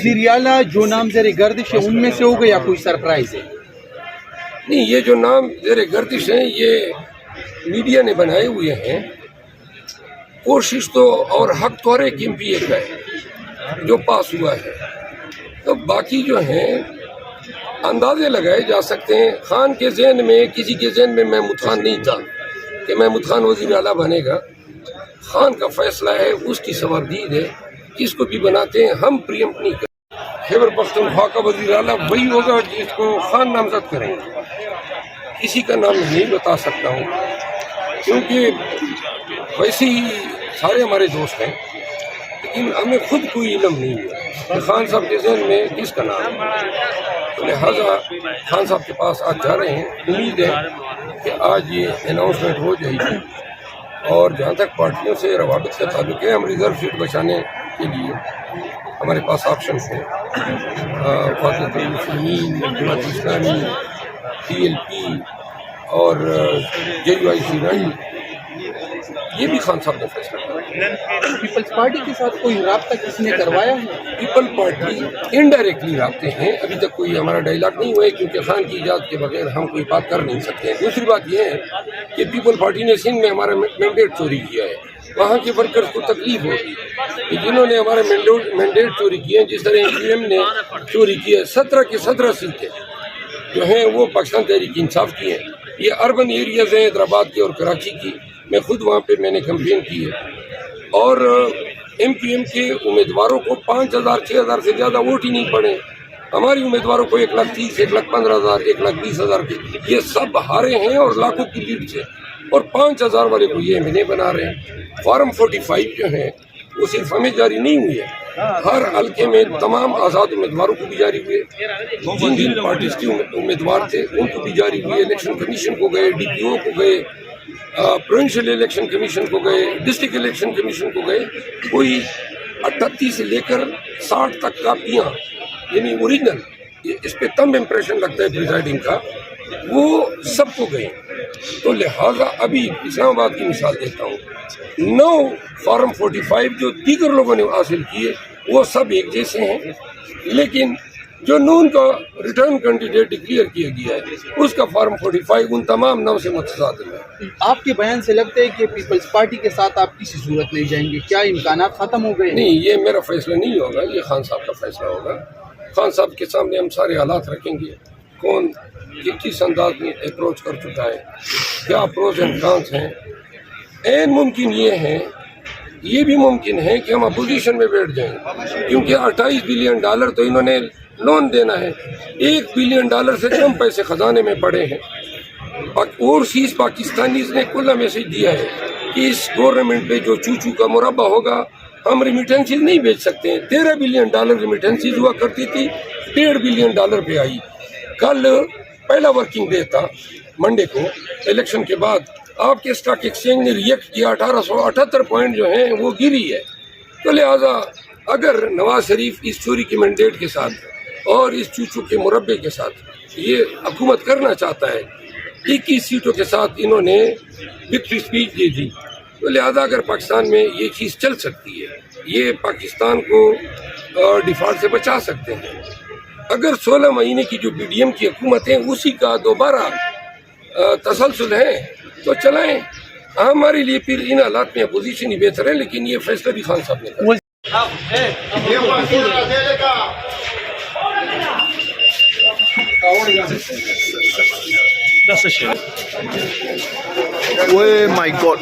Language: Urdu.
وزیراعلیٰ جو نام زیر گردش ہے ان میں سے ہوگا یا کوئی سرپرائز ہے؟ نہیں، یہ جو نام زیر گردش ہیں یہ میڈیا نے بنائے ہوئے ہیں. کوشش تو اور حق تو ہر ایک ایم پی اے کا ہے جو پاس ہوا ہے. تو باقی جو ہیں اندازے لگائے جا سکتے ہیں. خان کے ذہن میں، کسی کے ذہن میں محمود خان نہیں تھا کہ محمود خان وزیر اعلیٰ بنے گا. خان کا فیصلہ ہے، اس کی سوردید ہے، کس کو بھی بناتے ہیں ہم پریمپٹ نہیں کرتے. خیبر پختونخوا کا وزیر اعلیٰ وہی ہوگا جس کو خان نامزد کریں گے. کسی کا نام نہیں بتا سکتا ہوں کیونکہ ویسے ہی سارے ہمارے دوست ہیں، لیکن ہمیں خود کوئی علم نہیں ہے کہ خان صاحب کے ذہن میں کس کا نام ہے. تو لہٰذا خان صاحب کے پاس آج جا رہے ہیں. امید ہے کہ آج یہ اناؤنسمنٹ ہو جائے گی. اور جہاں تک پارٹیوں سے روابط کا تعلق ہے، ہم ریزرو سیٹ بچانے کے لیے ہمارے پاس آپشنس ہیں. وحدت المسلمین، Jamaat Islami, T L P اور جے یو آئی سی رائی، یہ بھی خان صاحب نے فیصلہ کیا. پیپلز پارٹی کے ساتھ کوئی رابطہ کسی نے کروایا ہے؟ پیپل پارٹی انڈائریکٹلی رابطے ہیں. ابھی تک کوئی ہمارا ڈائیلاگ نہیں ہوا ہے کیونکہ خان کی اجازت کے بغیر ہم کوئی بات کر نہیں سکتے ہیں. دوسری بات یہ ہے کہ پیپل پارٹی نے سندھ میں ہمارا مینڈیٹ چوری کیا ہے. وہاں کے ورکرز کو تکلیف ہوگی کہ جنہوں نے ہمارے مینڈیٹ چوری کیے ہیں. جس طرح پی ایم نے چوری کیا ہے. 17 کی 17 سیٹیں جو ہیں وہ پاکستان تحریک انصاف کی ہیں. یہ اربن ایریاز ہیں، حیدرآباد کی اور کراچی کی. میں خود وہاں پہ میں نے کمپین کی ہے. اور ایم پی ایم کے امیدواروں کو 5,000 6,000 سے زیادہ ووٹ ہی نہیں پڑے. ہماری امیدواروں کو 1,30,000 1,15,000 1,20,000 کے یہ سب ہارے ہیں اور لاکھوں کی لیڈ سے. اور 5,000 والے کو یہ نہیں بنا رہے ہیں. فارم 45 جو ہیں وہ صرف ہمیں جاری نہیں ہوئی ہے، ہر حلقے میں تمام آزاد امیدواروں کو بھی جاری ہوئے. جن جن پارٹیز کے امیدوار تھے ان کو بھی جاری ہوئے. الیکشن کمیشن کو گئے، ڈی پی او کو گئے، پروونشل الیکشن کمیشن کو گئے، ڈسٹرکٹ الیکشن کمیشن کو گئے. کوئی 38 سے لے کر 60 تک کاپیاں یعنی اوریجنل، اس پہ تم امپریشن لگتا ہے پریزائڈنگ کا، وہ سب کو گئے. تو لہٰذا ابھی اسلام آباد کی مثال دیتا ہوں، 9 فارم 45 جو دیگر لوگوں نے حاصل کیے وہ سب ایک جیسے ہیں. لیکن جو نون کا ریٹرن کینڈیڈیٹ ڈکلیئر کیا گیا ہے اس کا فارم 45 ان تمام 9 سے متصادم ہے. آپ کے بیان سے لگتا ہے کہ پیپلز پارٹی کے ساتھ آپ کسی صورت نہیں جائیں گے. کیا امکانات ختم ہو گئے؟ نہیں، یہ میرا فیصلہ نہیں ہوگا، یہ خان صاحب کا فیصلہ ہوگا. خان صاحب کے سامنے ہم سارے حالات رکھیں گے، کون کس انداز میں اپروچ کر چکا ہے، کیا پروز اینڈ کانس ہیں. این ممکن یہ بھی ممکن ہے کہ ہم اپوزیشن میں بیٹھ جائیں کیونکہ $28 بلین تو انہوں نے لون دینا ہے. $1 بلین سے کم پیسے خزانے میں پڑے ہیں. اوورسیز پاکستانیز نے کل میسج دیا ہے کہ اس گورنمنٹ پہ جو چوچو کا مربع ہوگا ہم ریمیٹنسز نہیں بیچ سکتے ہیں. $13 بلین ریمیٹنسز ہوا کرتی تھی، $1.5 بلین پہ آئی. کل پہلا ورکنگ ڈے تھا، منڈے کو الیکشن کے بعد آپ کے اسٹاک ایکسچینج نے ریئیکٹ کیا. 1878 پوائنٹ جو ہیں وہ گری ہے. تو لہٰذا اگر نواز شریف اس چوری کے مینڈیٹ کے ساتھ اور اس چوچو کے مربع کے ساتھ یہ حکومت کرنا چاہتا ہے، 21 سیٹوں کے ساتھ انہوں نے وکٹری اسپیچ دی تھی، تو لہٰذا اگر پاکستان میں یہ چیز چل سکتی ہے، یہ پاکستان کو ڈیفالٹ سے بچا سکتے ہیں. اگر 16 مہینے کی جو بی ڈی ایم کی حکومت ہے اسی کا دوبارہ تسلسل ہے تو چلائیں. ہمارے لیے پھر ان حالات میں اپوزیشن ہی بہتر ہے، لیکن یہ فیصلہ بھی خان صاحب نے کیا. Oh my God.